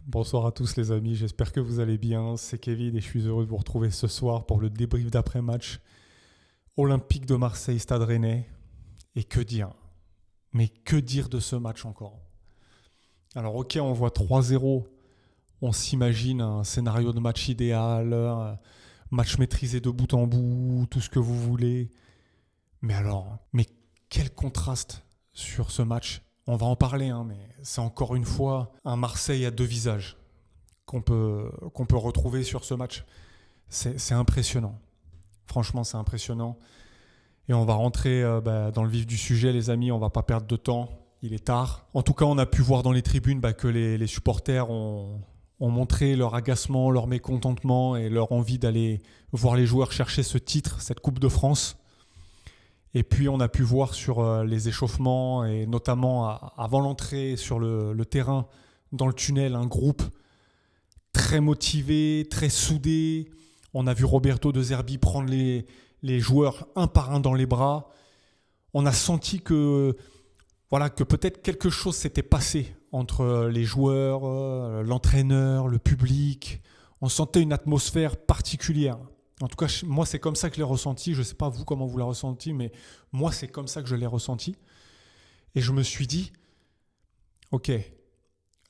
Bonsoir à tous les amis, j'espère que vous allez bien. C'est Kevin et je suis heureux de vous retrouver ce soir pour le débrief d'après-match Olympique de Marseille, Stade Rennais. Et que dire? Mais que dire de ce match encore? Alors ok, on voit 3-0, on s'imagine un scénario de match idéal, un match maîtrisé de bout en bout, tout ce que vous voulez. Mais alors, mais quel contraste sur ce match. On va en parler, mais c'est encore une fois un Marseille à deux visages qu'on peut retrouver sur ce match. C'est impressionnant. Franchement, c'est impressionnant. Et on va rentrer dans le vif du sujet, les amis. On ne va pas perdre de temps. Il est tard. En tout cas, on a pu voir dans les tribunes que les supporters ont montré leur agacement, leur mécontentement et leur envie d'aller voir les joueurs chercher ce titre, cette Coupe de France. Et puis on a pu voir sur les échauffements et notamment avant l'entrée sur le terrain, dans le tunnel, un groupe très motivé, très soudé. On a vu Roberto De Zerbi prendre les joueurs un par un dans les bras. On a senti que peut-être quelque chose s'était passé entre les joueurs, l'entraîneur, le public. On sentait une atmosphère particulière. En tout cas, moi, c'est comme ça que je l'ai ressenti. Je ne sais pas vous comment vous l'avez ressenti, mais moi, c'est comme ça que je l'ai ressenti. Et je me suis dit, ok,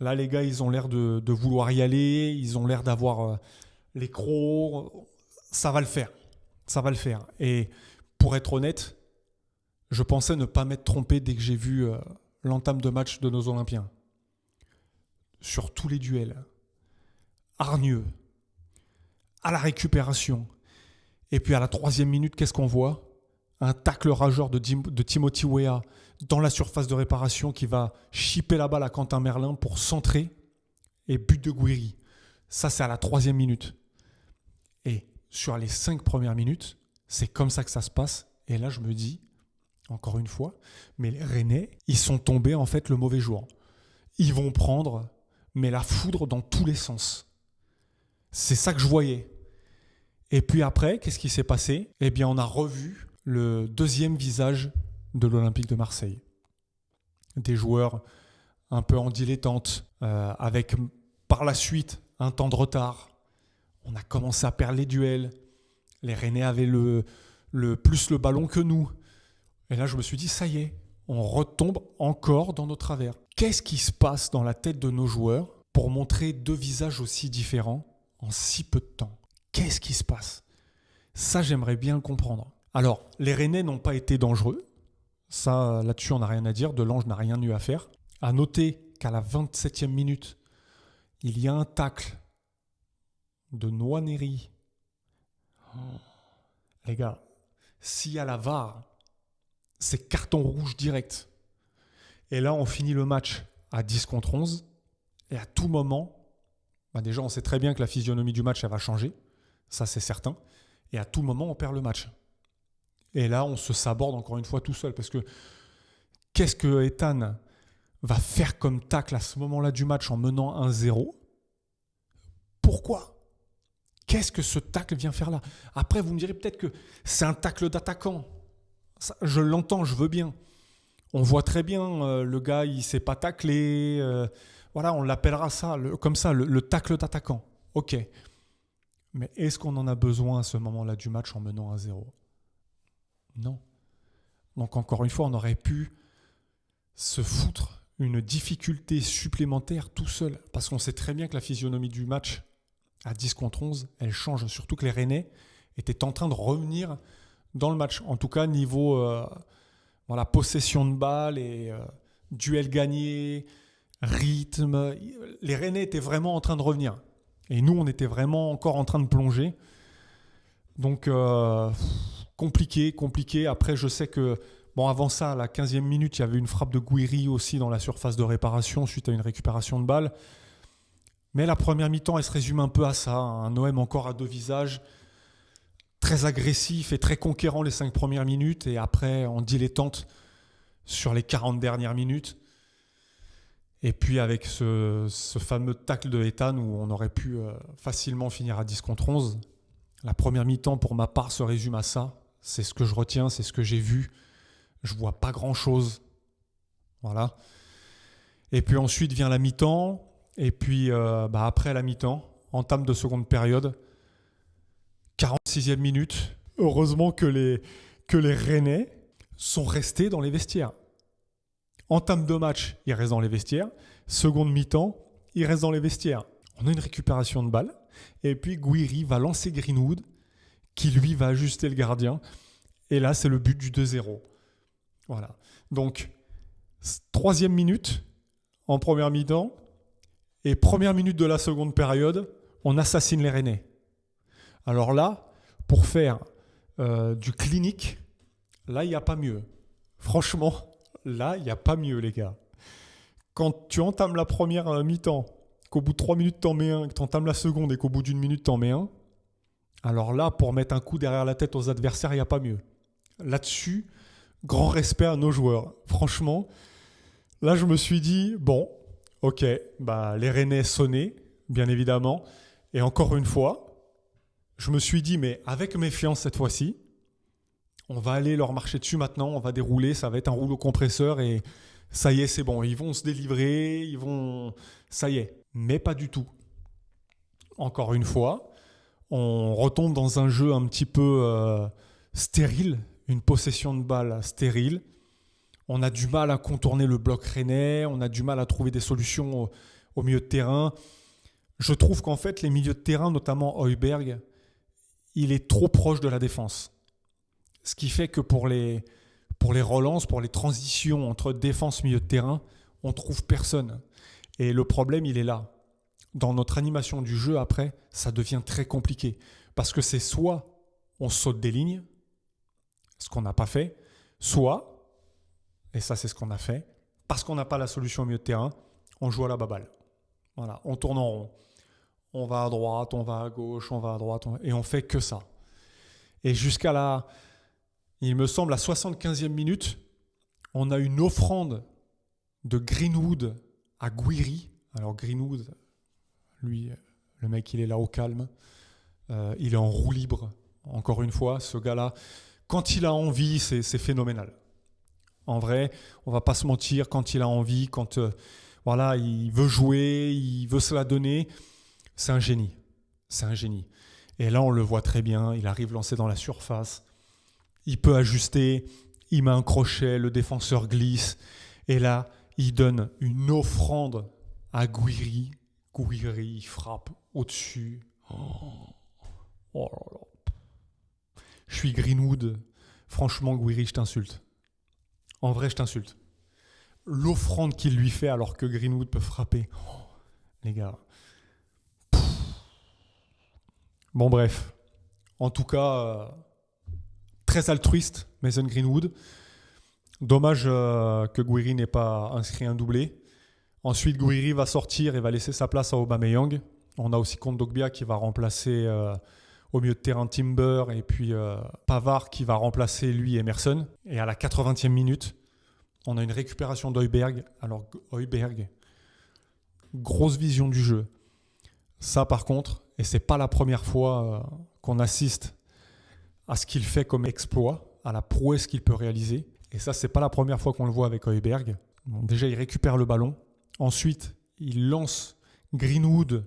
là, les gars, ils ont l'air de vouloir y aller. Ils ont l'air d'avoir les crocs. Ça va le faire. Ça va le faire. Et pour être honnête, je pensais ne pas m'être trompé dès que j'ai vu l'entame de match de nos Olympiens. Sur tous les duels. Hargneux. À la récupération. Et puis à la 3e minute, qu'est-ce qu'on voit? Un tacle rageur de Timothy Weah dans la surface de réparation qui va chipper la balle à Quentin Merlin pour centrer et but de Gouiri. Ça, c'est à la 3e minute. Et sur les 5 premières minutes, c'est comme ça que ça se passe. Et là, je me dis, encore une fois, mais les Rennais, ils sont tombés en fait le mauvais jour. Ils vont prendre, mais la foudre dans tous les sens. C'est ça que je voyais. Et puis après, qu'est-ce qui s'est passé? Eh bien, on a revu le deuxième visage de l'Olympique de Marseille. Des joueurs un peu en dilettante, avec par la suite un temps de retard. On a commencé à perdre les duels. Les Rennais avaient plus le ballon que nous. Et là, je me suis dit, ça y est, on retombe encore dans nos travers. Qu'est-ce qui se passe dans la tête de nos joueurs pour montrer deux visages aussi différents en si peu de temps? Qu'est-ce qui se passe? Ça, j'aimerais bien le comprendre. Alors, les Rennais n'ont pas été dangereux. Ça, là-dessus, on n'a rien à dire. Delange n'a rien eu à faire. À noter qu'à la 27e minute, il y a un tacle de Nwaneri. Oh. Les gars, s'il y a la VAR, c'est carton rouge direct. Et là, on finit le match à 10 contre 11. Et à tout moment, déjà, on sait très bien que la physionomie du match, elle va changer. Ça, c'est certain. Et à tout moment, on perd le match. Et là, on se saborde encore une fois tout seul. Parce que qu'est-ce que Ethan va faire comme tacle à ce moment-là du match en menant 1-0? Pourquoi? Qu'est-ce que ce tacle vient faire là? Après, vous me direz peut-être que c'est un tacle d'attaquant. Ça, je l'entends, je veux bien. On voit très bien, le gars, il ne s'est pas taclé. On l'appellera ça, comme ça, le tacle d'attaquant. Ok. Mais est-ce qu'on en a besoin à ce moment-là du match en menant 1-0? Non. Donc encore une fois, on aurait pu se foutre une difficulté supplémentaire tout seul. Parce qu'on sait très bien que la physionomie du match à 10 contre 11, elle change. Surtout que les Rennais étaient en train de revenir dans le match. En tout cas, niveau possession de balle et duel gagné, rythme. Les Rennais étaient vraiment en train de revenir. Et nous, on était vraiment encore en train de plonger. Donc, compliqué. Après, je sais que, avant ça, à la 15e minute, il y avait une frappe de Gouiri aussi dans la surface de réparation suite à une récupération de balle. Mais la première mi-temps, elle se résume un peu à ça. Un OM encore à deux visages, très agressif et très conquérant les 5 premières minutes. Et après, en dilettante sur les 40 dernières minutes. Et puis avec ce fameux tacle de Ethan où on aurait pu facilement finir à 10 contre 11. La première mi-temps, pour ma part, se résume à ça. C'est ce que je retiens, c'est ce que j'ai vu. Je ne vois pas grand-chose. Voilà. Et puis ensuite vient la mi-temps. Et puis après la mi-temps, entame de seconde période, 46e minute. Heureusement que les Rennais sont restés dans les vestiaires. Entame de match, ils restent dans les vestiaires. Seconde mi-temps, ils restent dans les vestiaires. On a une récupération de balle. Et puis Gouiri va lancer Greenwood, qui lui va ajuster le gardien. Et là, c'est le but du 2-0. Voilà. Donc, 3e minute en première mi-temps. Et première minute de la seconde période, on assassine les Rennais. Alors là, pour faire du clinique, là, il n'y a pas mieux. Franchement, là, il n'y a pas mieux, les gars. Quand tu entames la première mi-temps, qu'au bout de 3 minutes, t'en mets un, que tu entames la seconde et qu'au bout d'une minute, t'en mets un, alors là, pour mettre un coup derrière la tête aux adversaires, il n'y a pas mieux. Là-dessus, grand respect à nos joueurs. Franchement, là, je me suis dit, bon, ok, les Rennais sonnaient, bien évidemment. Et encore une fois, je me suis dit, mais avec méfiance cette fois-ci, on va aller leur marcher dessus maintenant, on va dérouler, ça va être un rouleau compresseur et ça y est, c'est bon. Ils vont se délivrer, ça y est. Mais pas du tout. Encore une fois, on retombe dans un jeu un petit peu stérile, une possession de balle stérile. On a du mal à contourner le bloc rennais, on a du mal à trouver des solutions au milieu de terrain. Je trouve qu'en fait, les milieux de terrain, notamment Højbjerg, il est trop proche de la défense. Ce qui fait que pour les relances, pour les transitions entre défense et milieu de terrain, on ne trouve personne. Et le problème, il est là. Dans notre animation du jeu, après, ça devient très compliqué. Parce que c'est soit on saute des lignes, ce qu'on n'a pas fait, soit, et ça c'est ce qu'on a fait, parce qu'on n'a pas la solution au milieu de terrain, on joue à la baballe. Voilà, on tourne en rond. On va à droite, on va à gauche, on va à droite, et on fait que ça. Et jusqu'à il me semble, la 75e minute, on a une offrande de Greenwood à Gouiri. Alors Greenwood, lui, le mec, il est là au calme. Il est en roue libre, encore une fois. Ce gars-là, quand il a envie, c'est phénoménal. En vrai, on ne va pas se mentir, quand il a envie, quand il veut jouer, il veut se la donner, c'est un génie. C'est un génie. Et là, on le voit très bien, il arrive lancé dans la surface. Il peut ajuster, il met un crochet, le défenseur glisse. Et là, il donne une offrande à Gouiri. Gouiri frappe au-dessus. Oh là là. Je suis Greenwood. Franchement, Gouiri, je t'insulte. En vrai, je t'insulte. L'offrande qu'il lui fait alors que Greenwood peut frapper. Les gars. Bon, bref. En tout cas... très altruiste, Mason Greenwood. Dommage que Gouiri n'ait pas inscrit un doublé. Ensuite, Gouiri va sortir et va laisser sa place à Aubameyang. On a aussi Kondogbia qui va remplacer au milieu de terrain Timber et puis Pavard qui va remplacer lui Emerson. Et à la 80e minute, on a une récupération d'Højbjerg. Alors Højbjerg, grosse vision du jeu. Ça par contre, et c'est pas la première fois qu'on assiste à ce qu'il fait comme exploit, à la prouesse qu'il peut réaliser. Et ça, c'est pas la première fois qu'on le voit avec Højbjerg. Bon, déjà, il récupère le ballon. Ensuite, il lance Greenwood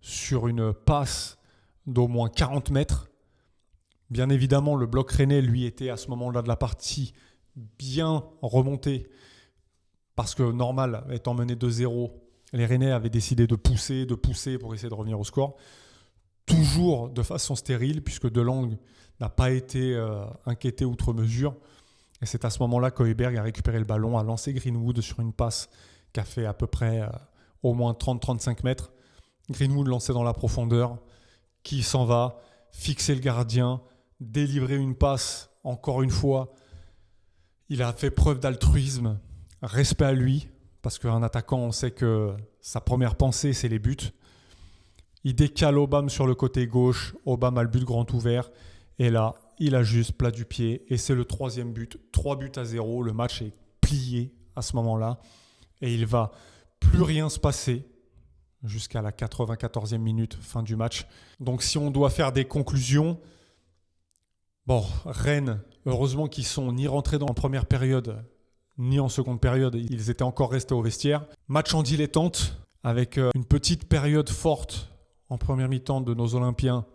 sur une passe d'au moins 40 mètres. Bien évidemment, le bloc rennais, lui, était à ce moment-là de la partie bien remonté. Parce que, normal, étant mené 2-0, les Rennais avaient décidé de pousser pour essayer de revenir au score. Toujours de façon stérile, puisque Delangue n'a pas été inquiété outre mesure. Et c'est à ce moment-là qu'Højbjerg a récupéré le ballon, a lancé Greenwood sur une passe qui a fait à peu près au moins 30-35 mètres. Greenwood lancé dans la profondeur, qui s'en va, fixer le gardien, délivrer une passe, encore une fois. Il a fait preuve d'altruisme, respect à lui, parce qu'un attaquant, on sait que sa première pensée, c'est les buts. Il décale Aubame sur le côté gauche, Aubame a le but grand ouvert, et là, il ajuste plat du pied, et c'est le 3e but, 3-0, le match est plié à ce moment-là, et il va plus rien se passer jusqu'à la 94e minute, fin du match. Donc si on doit faire des conclusions, bon, Rennes, heureusement qu'ils sont ni rentrés dans la première période, ni en seconde période, ils étaient encore restés au vestiaire. Match en dilettante, avec une petite période forte en première mi-temps de nos Olympiens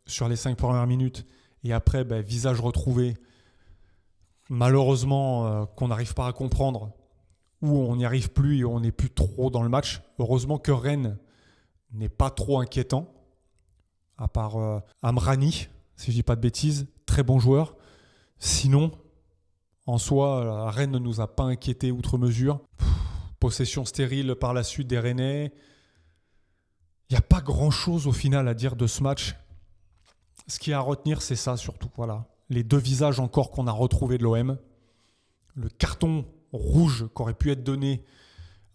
sur les 5 premières minutes, et après, visage retrouvé, malheureusement, qu'on n'arrive pas à comprendre, ou on n'y arrive plus et on n'est plus trop dans le match. Heureusement que Rennes n'est pas trop inquiétant, à part Amrani, si je ne dis pas de bêtises, très bon joueur. Sinon, en soi, Rennes ne nous a pas inquiétés outre mesure. Possession stérile par la suite des Rennais. Il n'y a pas grand-chose au final à dire de ce match. Ce qu'il y a à retenir, c'est ça surtout. Voilà. Les 2 visages encore qu'on a retrouvés de l'OM. Le carton rouge qu'aurait pu être donné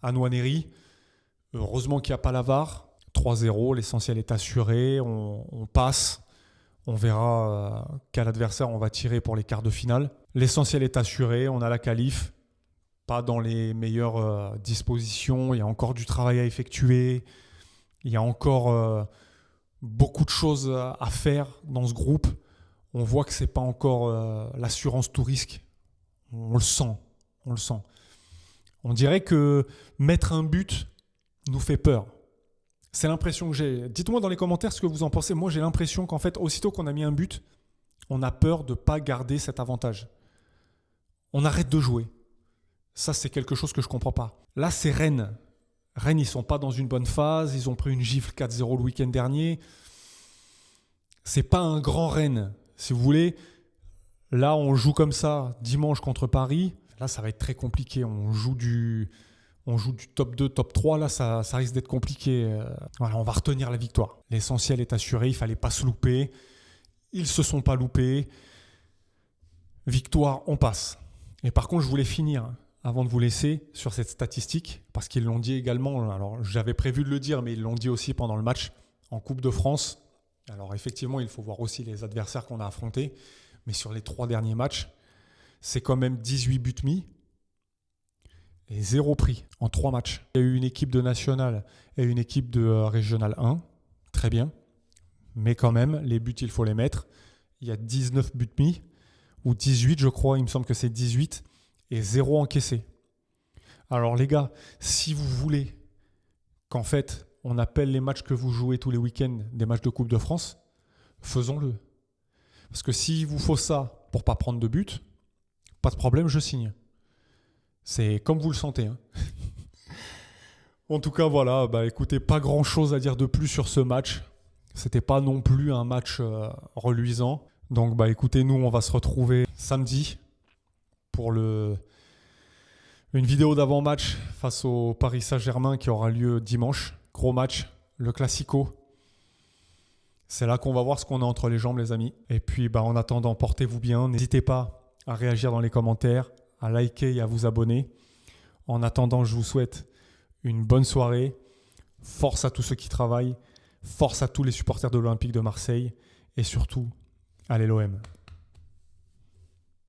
à Nwaneri. Heureusement qu'il n'y a pas la VAR. 3-0, l'essentiel est assuré. On passe. On verra quel adversaire on va tirer pour les quarts de finale. L'essentiel est assuré. On a la qualif. Pas dans les meilleures dispositions. Il y a encore du travail à effectuer. Il y a encore beaucoup de choses à faire dans ce groupe. On voit que ce n'est pas encore l'assurance tout risque. On le sent. On dirait que mettre un but nous fait peur. C'est l'impression que j'ai. Dites-moi dans les commentaires ce que vous en pensez. Moi, j'ai l'impression qu'en fait, aussitôt qu'on a mis un but, on a peur de ne pas garder cet avantage. On arrête de jouer. Ça, c'est quelque chose que je ne comprends pas. Là, c'est Rennes. Rennes, ils ne sont pas dans une bonne phase. Ils ont pris une gifle 4-0 le week-end dernier. C'est pas un grand Rennes. Si vous voulez, là, on joue comme ça dimanche contre Paris. Là, ça va être très compliqué. On joue du top 2, top 3. Là, ça risque d'être compliqué. Voilà, on va retenir la victoire. L'essentiel est assuré. Il ne fallait pas se louper. Ils ne se sont pas loupés. Victoire, on passe. Et par contre, je voulais finir avant de vous laisser sur cette statistique, parce qu'ils l'ont dit également, alors j'avais prévu de le dire, mais ils l'ont dit aussi pendant le match en Coupe de France. Alors effectivement, il faut voir aussi les adversaires qu'on a affrontés, mais sur les 3 derniers matchs, c'est quand même 18 buts mis et 0 pris en 3 matchs. Il y a eu une équipe de National et une équipe de Régional 1, très bien, mais quand même, les buts, il faut les mettre. Il y a 19 buts mis, ou 18 je crois, il me semble que c'est 18, et 0 encaissé. Alors les gars, si vous voulez qu'en fait on appelle les matchs que vous jouez tous les week-ends des matchs de Coupe de France, faisons-le. Parce que s'il vous faut ça pour pas prendre de but, pas de problème, je signe. C'est comme vous le sentez. Hein. En tout cas, voilà, écoutez, pas grand-chose à dire de plus sur ce match. C'était pas non plus un match reluisant. Donc écoutez, nous on va se retrouver samedi pour une vidéo d'avant-match face au Paris Saint-Germain qui aura lieu dimanche. Gros match, le Classico. C'est là qu'on va voir ce qu'on a entre les jambes, les amis. Et puis, en attendant, portez-vous bien. N'hésitez pas à réagir dans les commentaires, à liker et à vous abonner. En attendant, je vous souhaite une bonne soirée. Force à tous ceux qui travaillent. Force à tous les supporters de l'Olympique de Marseille. Et surtout, allez l'OM.